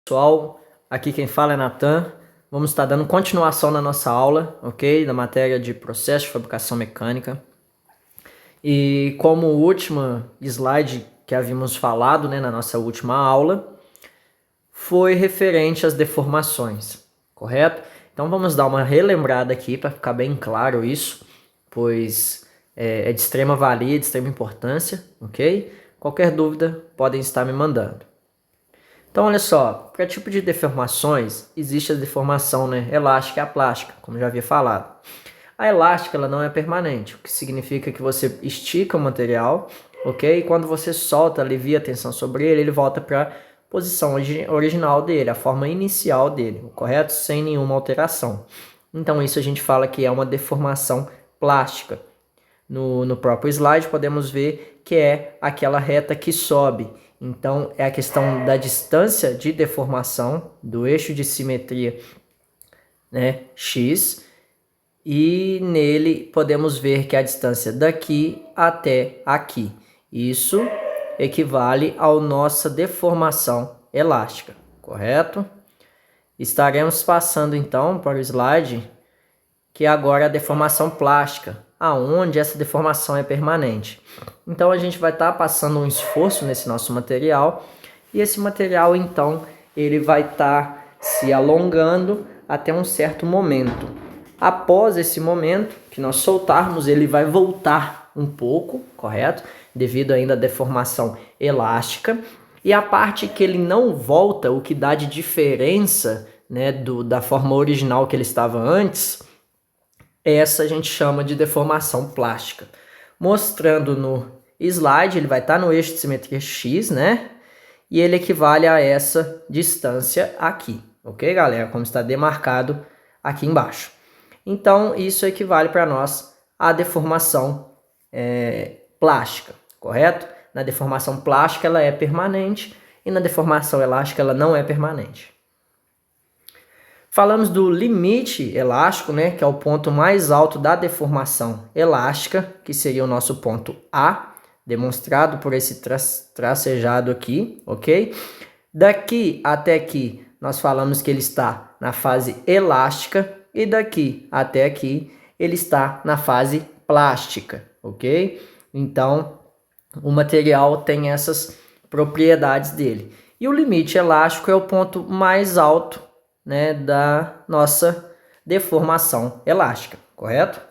Pessoal, aqui quem fala é Natan. Vamos estar dando continuação na nossa aula, ok? Da matéria de processo de fabricação mecânica. E como último slide que havíamos falado, né, na nossa última aula, foi referente às deformações, correto? Então vamos dar uma relembrada aqui para ficar bem claro isso, pois é de extrema valia, de extrema importância, ok? Qualquer dúvida podem estar me mandando. Então, olha só, para tipo de deformações, existe a deformação, né, elástica e a plástica, como já havia falado. A elástica ela não é permanente, o que significa que você estica o material, ok? E quando você solta, alivia a tensão sobre ele, ele volta para a posição original dele, a forma inicial dele, correto? Sem nenhuma alteração. Então, isso a gente fala que é uma deformação plástica. No próprio slide, podemos ver que é aquela reta que sobe. Então, é a questão da distância de deformação do eixo de simetria, né, X, e nele podemos ver que a distância daqui até aqui. Isso equivale à nossa deformação elástica, correto? Estaremos passando então para o slide que agora é a deformação plástica, aonde essa deformação é permanente. Então a gente vai estar passando um esforço nesse nosso material e esse material então ele vai estar se alongando até um certo momento. Após esse momento que nós soltarmos, ele vai voltar um pouco, correto? Devido ainda à deformação elástica. E a parte que ele não volta, o que dá de diferença, né, da forma original que ele estava antes, essa a gente chama de deformação plástica. Mostrando no slide, ele vai estar no eixo de simetria X, né? E ele equivale a essa distância aqui, ok, galera? Como está demarcado aqui embaixo. Então, isso equivale para nós à deformação plástica, correto? Na deformação plástica, ela é permanente e na deformação elástica, ela não é permanente. Falamos do limite elástico, né, que é o ponto mais alto da deformação elástica, que seria o nosso ponto A, demonstrado por esse tracejado aqui, ok? Daqui até aqui, nós falamos que ele está na fase elástica, e daqui até aqui, ele está na fase plástica, ok? Então, o material tem essas propriedades dele. E o limite elástico é o ponto mais alto, né, da nossa deformação elástica, correto?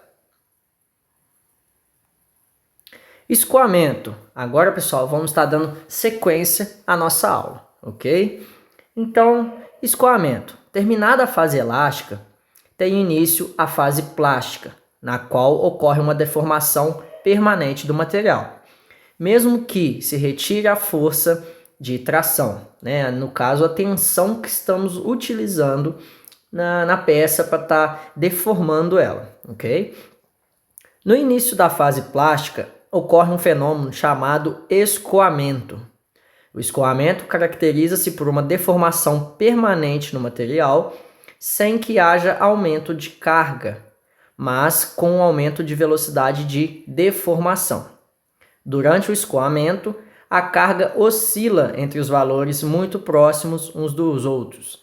Escoamento. Agora, pessoal, vamos estar dando sequência à nossa aula, ok? Então, escoamento. Terminada a fase elástica, tem início a fase plástica, na qual ocorre uma deformação permanente do material, mesmo que se retire a força de tração, né? No caso, a tensão que estamos utilizando na peça para estar deformando ela, ok? No início da fase plástica, ocorre um fenômeno chamado escoamento. O escoamento caracteriza-se por uma deformação permanente no material, sem que haja aumento de carga, mas com um aumento de velocidade de deformação. Durante o escoamento, a carga oscila entre os valores muito próximos uns dos outros.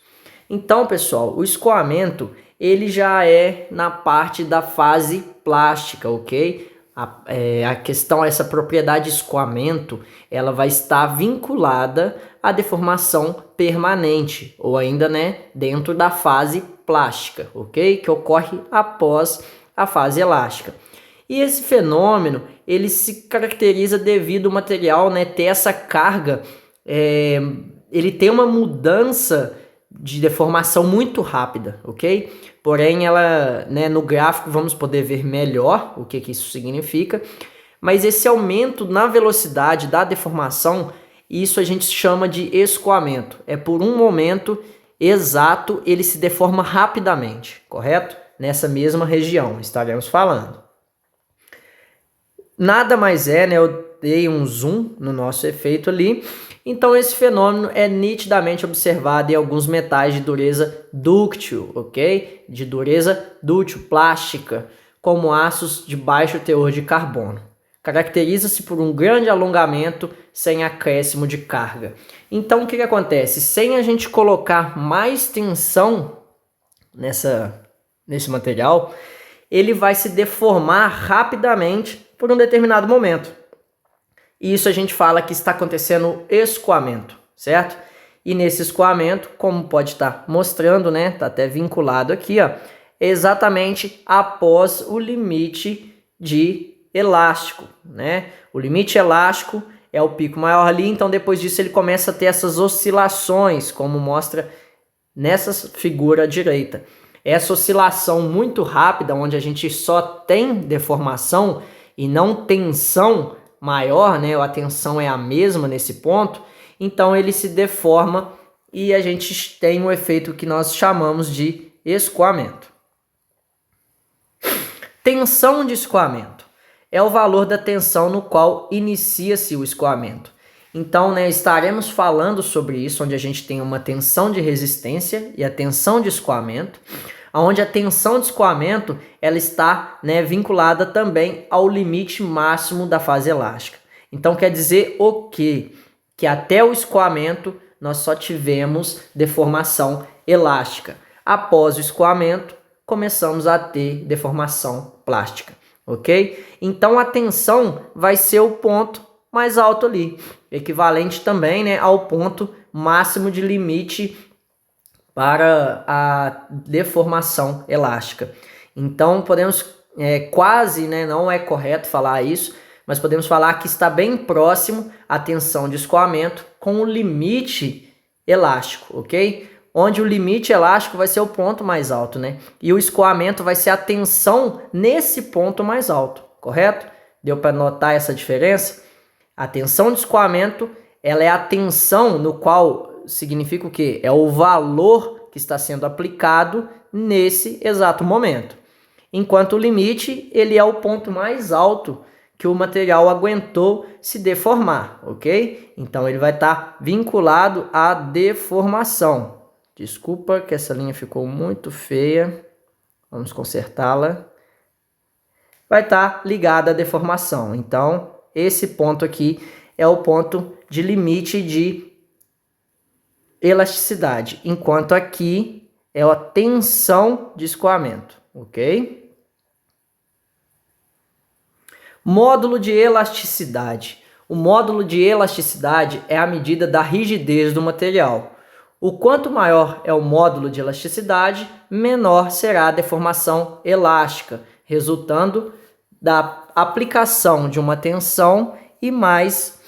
Então, pessoal, o escoamento ele já é na parte da fase plástica, ok? A questão, essa propriedade de escoamento, ela vai estar vinculada à deformação permanente, ou ainda, né, dentro da fase plástica, ok? Que ocorre após a fase elástica. E esse fenômeno, ele se caracteriza devido ao material, né, ter essa carga, ele tem uma mudança de deformação muito rápida, ok? Porém, ela, né, no gráfico vamos poder ver melhor o que isso significa, mas esse aumento na velocidade da deformação, isso a gente chama de escoamento. É por um momento exato, ele se deforma rapidamente, correto? Nessa mesma região, estaremos falando. Nada mais é, né? Eu dei um zoom no nosso efeito ali. Então, esse fenômeno é nitidamente observado em alguns metais de dureza dúctil, ok? De dureza dúctil, plástica, como aços de baixo teor de carbono. Caracteriza-se por um grande alongamento sem acréscimo de carga. Então, o que acontece? Sem a gente colocar mais tensão nesse material, ele vai se deformar rapidamente por um determinado momento. E isso a gente fala que está acontecendo escoamento, certo? E nesse escoamento, como pode estar mostrando, né? Está até vinculado aqui, ó, exatamente após o limite de elástico, né? O limite elástico é o pico maior ali, então depois disso ele começa a ter essas oscilações, como mostra nessa figura à direita. Essa oscilação muito rápida, onde a gente só tem deformação e não tensão maior, né? A tensão é a mesma nesse ponto, então ele se deforma e a gente tem um efeito que nós chamamos de escoamento. Tensão de escoamento é o valor da tensão no qual inicia-se o escoamento. Então, né, estaremos falando sobre isso, onde a gente tem uma tensão de resistência e a tensão de escoamento, onde a tensão de escoamento ela está, né, vinculada também ao limite máximo da fase elástica. Então, quer dizer o quê? Que até o escoamento nós só tivemos deformação elástica. Após o escoamento, começamos a ter deformação plástica. Ok? Então a tensão vai ser o ponto mais alto ali, equivalente também, né, ao ponto máximo de limite para a deformação elástica. Então podemos quase, né, não é correto falar isso, mas podemos falar que está bem próximo a tensão de escoamento com o limite elástico, ok? Onde o limite elástico vai ser o ponto mais alto, né? E o escoamento vai ser a tensão nesse ponto mais alto, correto? Deu para notar essa diferença? A tensão de escoamento, ela é a tensão no qual significa o quê? É o valor que está sendo aplicado nesse exato momento. Enquanto o limite, ele é o ponto mais alto que o material aguentou se deformar, ok? Então ele vai estar vinculado à deformação. Desculpa que essa linha ficou muito feia. Vamos consertá-la. Vai estar ligada à deformação. Então, esse ponto aqui é o ponto de limite de elasticidade. Enquanto aqui é a tensão de escoamento. Ok? Módulo de elasticidade. O módulo de elasticidade é a medida da rigidez do material. O quanto maior é o módulo de elasticidade, menor será a deformação elástica, resultando da aplicação de uma tensão e mais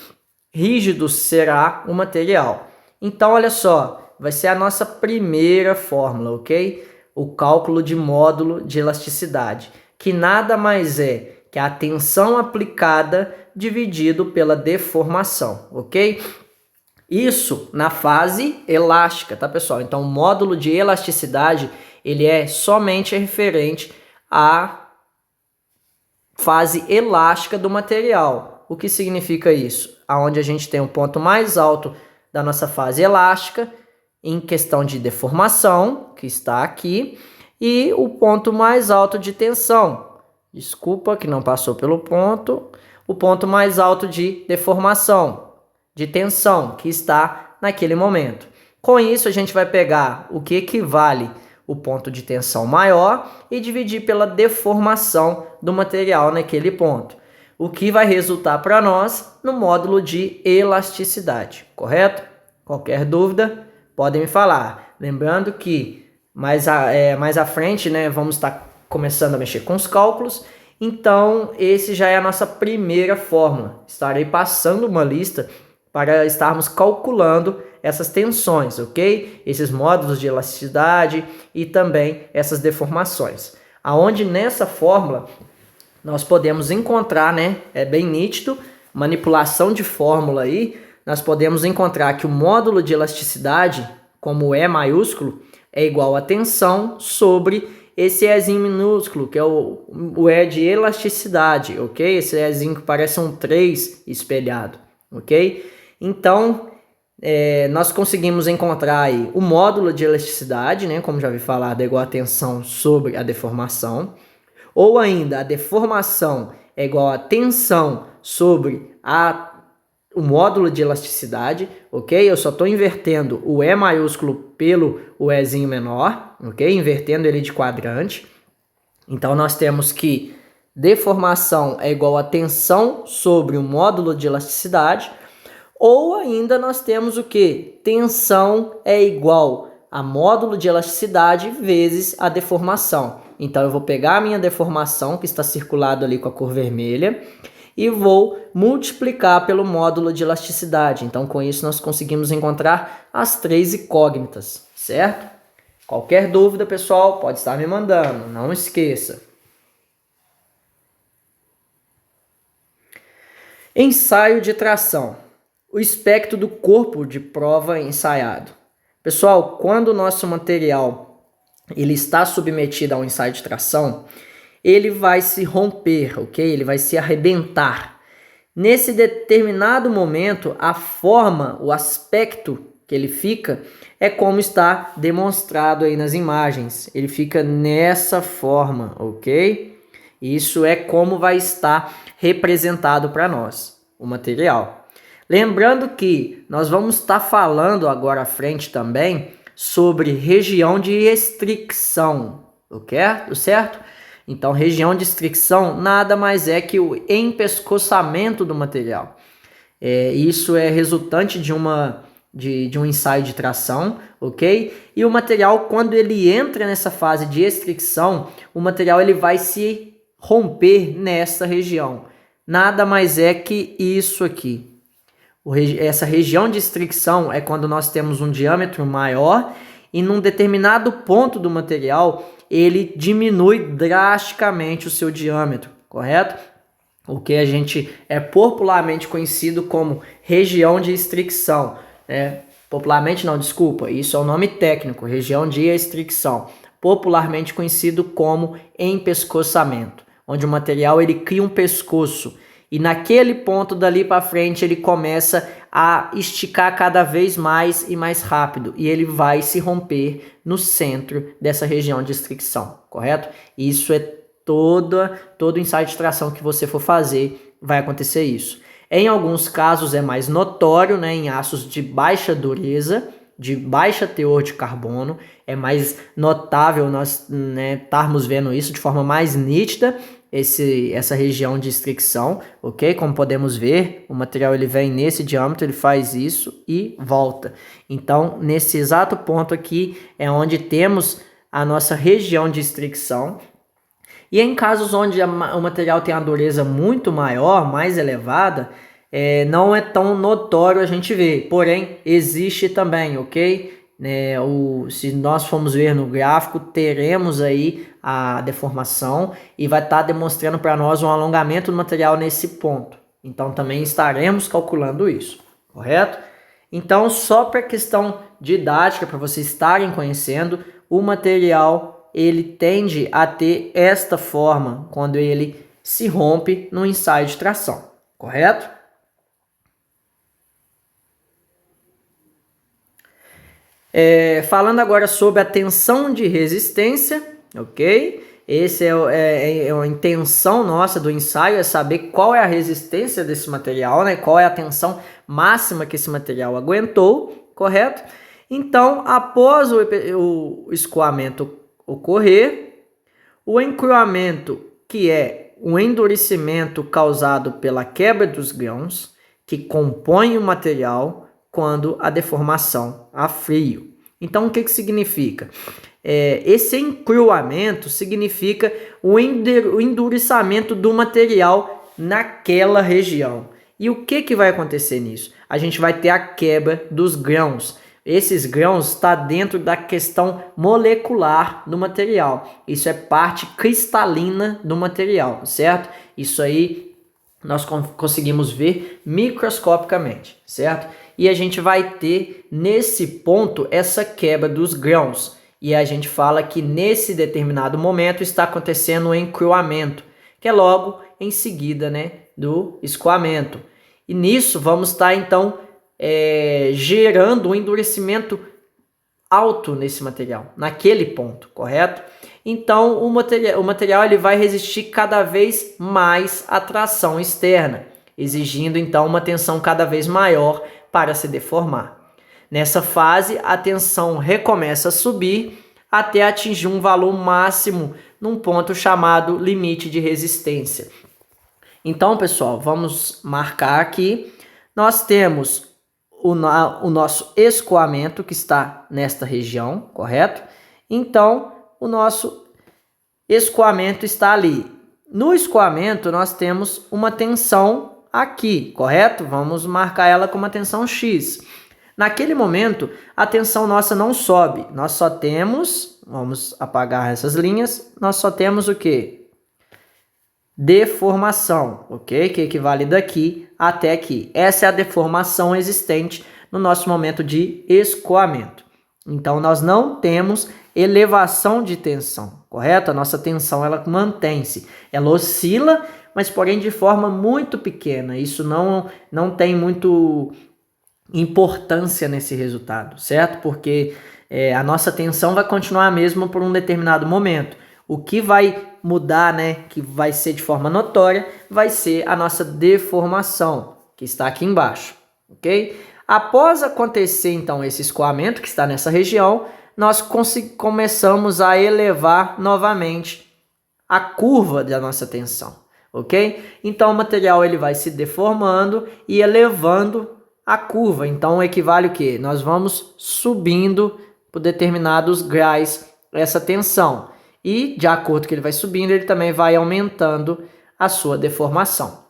rígido será o material. Então, olha só, vai ser a nossa primeira fórmula, ok? O cálculo de módulo de elasticidade, que nada mais é que a tensão aplicada dividido pela deformação, ok? Isso na fase elástica, tá, pessoal? Então, o módulo de elasticidade, ele é somente referente à fase elástica do material. O que significa isso? Aonde a gente tem o ponto mais alto da nossa fase elástica, em questão de deformação, que está aqui, e o ponto mais alto de tensão. Desculpa que não passou pelo ponto. O ponto mais alto de deformação, de tensão, que está naquele momento. Com isso, a gente vai pegar o que equivale o ponto de tensão maior e dividir pela deformação do material naquele ponto, o que vai resultar para nós no módulo de elasticidade, correto? Qualquer dúvida, podem me falar. Lembrando que mais à frente, né, vamos estar começando a mexer com os cálculos, então esse já é a nossa primeira fórmula. Estarei passando uma lista para estarmos calculando essas tensões, ok? Esses módulos de elasticidade e também essas deformações. Aonde nessa fórmula nós podemos encontrar, né? É bem nítido, manipulação de fórmula aí, nós podemos encontrar que o módulo de elasticidade, como E maiúsculo, é igual a tensão sobre esse Ezinho minúsculo, que é o E de elasticidade, ok? Esse Ezinho que parece um 3 espelhado, ok? Então, nós conseguimos encontrar aí o módulo de elasticidade, né, como já vi falar, é igual a tensão sobre a deformação, ou ainda a deformação é igual a tensão sobre o módulo de elasticidade, ok? Eu só estou invertendo o E maiúsculo pelo o Ezinho menor, ok? Invertendo ele de quadrante. Então, nós temos que deformação é igual a tensão sobre o módulo de elasticidade, ou ainda nós temos o que? Tensão é igual a módulo de elasticidade vezes a deformação. Então, eu vou pegar a minha deformação, que está circulado ali com a cor vermelha, e vou multiplicar pelo módulo de elasticidade. Então, com isso, nós conseguimos encontrar as 3 incógnitas, certo? Qualquer dúvida, pessoal, pode estar me mandando, não esqueça. Ensaio de tração. O espectro do corpo de prova ensaiado. Pessoal, quando o nosso material ele está submetido a um ensaio de tração, ele vai se romper, ok? Ele vai se arrebentar. Nesse determinado momento, a forma, o aspecto que ele fica é como está demonstrado aí nas imagens. Ele fica nessa forma, ok? Isso é como vai estar representado para nós, o material. Lembrando que nós vamos estar falando agora à frente também sobre região de restrição, ok? Certo? Então, região de restrição nada mais é que o empescoçamento do material. Isso é resultante de um ensaio de tração, ok? E o material, quando ele entra nessa fase de restrição, o material ele vai se romper nessa região. Nada mais é que isso aqui. Essa região de restrição é quando nós temos um diâmetro maior e num determinado ponto do material ele diminui drasticamente o seu diâmetro, correto? O que a gente é popularmente conhecido como região de restrição. Popularmente não, desculpa, isso é o nome técnico, região de restrição. Popularmente conhecido como empescoçamento, onde o material ele cria um pescoço. E naquele ponto dali para frente ele começa a esticar cada vez mais e mais rápido. E ele vai se romper no centro dessa região de restrição, correto? Isso é todo ensaio de tração que você for fazer, vai acontecer isso. Em alguns casos é mais notório, né, em aços de baixa dureza, de baixa teor de carbono, é mais notável nós estarmos vendo isso de forma mais nítida, essa região de restrição, ok? Como podemos ver, o material ele vem nesse diâmetro, ele faz isso e volta. Então, nesse exato ponto aqui é onde temos a nossa região de restrição. E em casos onde o material tem a dureza muito maior, mais elevada, não é tão notório a gente ver, porém existe também, ok? Se nós formos ver no gráfico, teremos aí a deformação e vai estar demonstrando para nós um alongamento do material nesse ponto. Então também estaremos calculando isso, correto? Então, só para questão didática, para vocês estarem conhecendo, o material ele tende a ter esta forma quando ele se rompe no ensaio de tração, correto? Falando agora sobre a tensão de resistência, ok? Essa é a intenção nossa do ensaio, é saber qual é a resistência desse material, né? Qual é a tensão máxima que esse material aguentou, correto? Então, após o escoamento ocorrer, o encruamento, que é o endurecimento causado pela quebra dos grãos, que compõem o material, quando a deformação a frio. Então, o que significa? Esse encruamento significa o endurecimento do material naquela região. E o que vai acontecer nisso? A gente vai ter a quebra dos grãos. Esses grãos estão dentro da questão molecular do material. Isso é parte cristalina do material, certo? Isso aí nós conseguimos ver microscopicamente, certo? E a gente vai ter nesse ponto essa quebra dos grãos. E a gente fala que nesse determinado momento está acontecendo o encruamento, que é logo em seguida, né, do escoamento. E nisso vamos estar então gerando um endurecimento alto nesse material, naquele ponto, correto? Então, o material ele vai resistir cada vez mais à tração externa, exigindo então uma tensão cada vez maior para se deformar. Nessa fase, a tensão recomeça a subir até atingir um valor máximo num ponto chamado limite de resistência. Então, pessoal, vamos marcar aqui. Nós temos o nosso escoamento que está nesta região, correto? Então, o nosso escoamento está ali. No escoamento, nós temos uma tensão aqui, correto? Vamos marcar ela com uma tensão X. Naquele momento, a tensão nossa não sobe. Nós só temos, vamos apagar essas linhas, nós só temos o quê? Deformação, ok? Que equivale daqui até aqui. Essa é a deformação existente no nosso momento de escoamento. Então, nós não temos elevação de tensão, correto? A nossa tensão, ela mantém-se. Ela oscila, mas porém de forma muito pequena. Isso não tem muito importância nesse resultado, certo? Porque a nossa tensão vai continuar a mesma por um determinado momento. O que vai mudar, né, que vai ser de forma notória, vai ser a nossa deformação, que está aqui embaixo, ok? Após acontecer, então, esse escoamento que está nessa região, nós começamos a elevar novamente a curva da nossa tensão, ok? Então, o material ele vai se deformando e elevando a curva. Então, equivale o quê? Nós vamos subindo por determinados graus essa tensão. E, de acordo que ele vai subindo, ele também vai aumentando a sua deformação.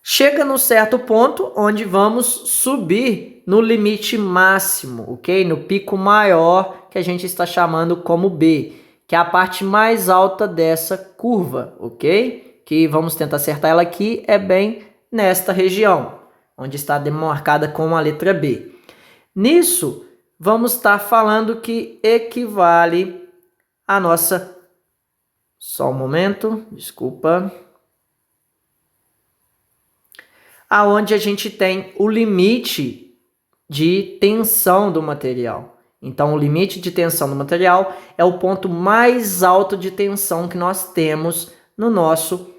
Chega num certo ponto onde vamos subir no limite máximo, ok? No pico maior que a gente está chamando como B, que é a parte mais alta dessa curva, ok? Que vamos tentar acertar ela aqui, é bem nesta região, onde está demarcada com a letra B. Nisso, vamos estar falando que equivale a nossa... Só um momento, desculpa. Aonde a gente tem o limite de tensão do material. Então, o limite de tensão do material é o ponto mais alto de tensão que nós temos no nosso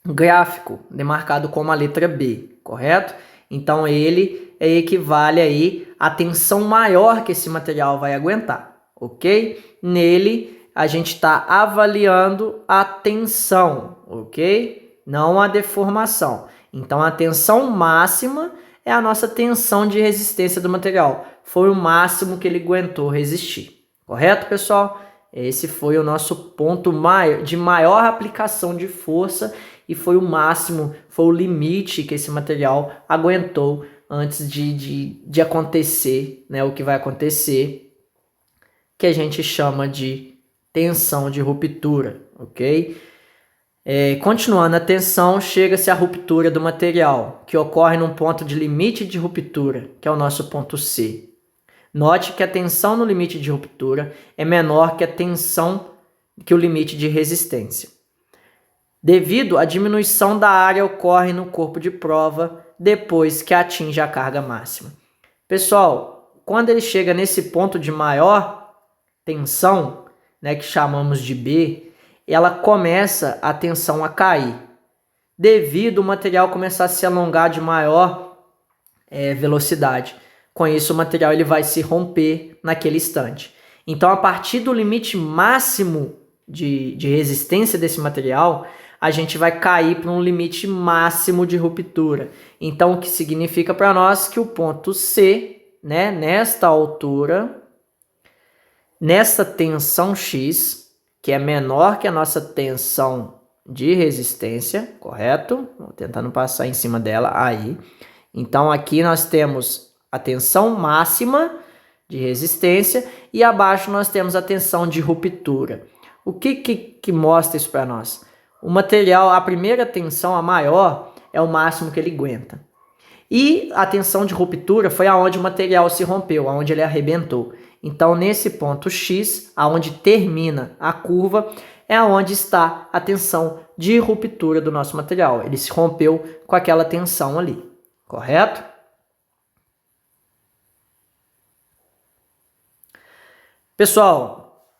gráfico, demarcado como a letra B, correto? Então, ele equivale aí à tensão maior que esse material vai aguentar, ok? Nele, a gente está avaliando a tensão, ok? Não a deformação. Então, a tensão máxima é a nossa tensão de resistência do material. Foi o máximo que ele aguentou resistir. Correto, pessoal? Esse foi o nosso ponto de maior aplicação de força e foi o máximo, foi o limite que esse material aguentou antes de acontecer, né? O que vai acontecer, que a gente chama de tensão de ruptura, ok? Continuando a tensão, chega-se à ruptura do material, que ocorre num ponto de limite de ruptura, que é o nosso ponto C. Note que a tensão no limite de ruptura é menor que a tensão que o limite de resistência. Devido à diminuição da área ocorre no corpo de prova depois que atinge a carga máxima. Pessoal, quando ele chega nesse ponto de maior tensão, né, que chamamos de B, ela começa a tensão a cair, devido ao material começar a se alongar de maior velocidade. Com isso, o material ele vai se romper naquele instante. Então, a partir do limite máximo de resistência desse material, a gente vai cair para um limite máximo de ruptura. Então, o que significa para nós que o ponto C, né, nesta altura, nessa tensão X, que é menor que a nossa tensão de resistência, correto? Vou tentar não passar em cima dela, aí. Então, aqui nós temos a tensão máxima de resistência e abaixo nós temos a tensão de ruptura. O que mostra isso para nós? O material, a primeira tensão, a maior, é o máximo que ele aguenta. E a tensão de ruptura foi aonde o material se rompeu, aonde ele arrebentou. Então, nesse ponto X, aonde termina a curva, é aonde está a tensão de ruptura do nosso material. Ele se rompeu com aquela tensão ali, correto? Pessoal,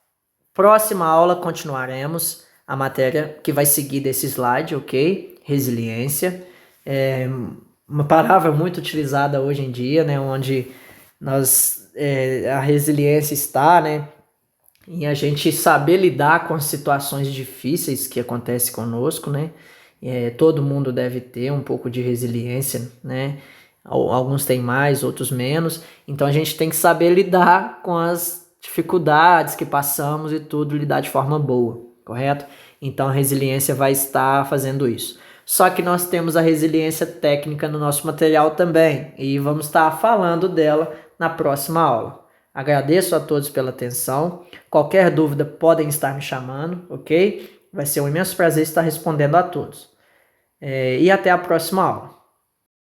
próxima aula continuaremos a matéria que vai seguir desse slide, ok? Resiliência. É uma palavra muito utilizada hoje em dia, né? Onde a resiliência está, né? Em a gente saber lidar com as situações difíceis que acontecem conosco, né? Todo mundo deve ter um pouco de resiliência, né? Alguns têm mais, outros menos. Então a gente tem que saber lidar com as dificuldades que passamos e tudo, lidar de forma boa, correto? Então a resiliência vai estar fazendo isso. Só que nós temos a resiliência técnica no nosso material também e vamos estar falando dela na próxima aula. Agradeço a todos pela atenção. Qualquer dúvida podem estar me chamando, ok? Vai ser um imenso prazer estar respondendo a todos. E até a próxima aula.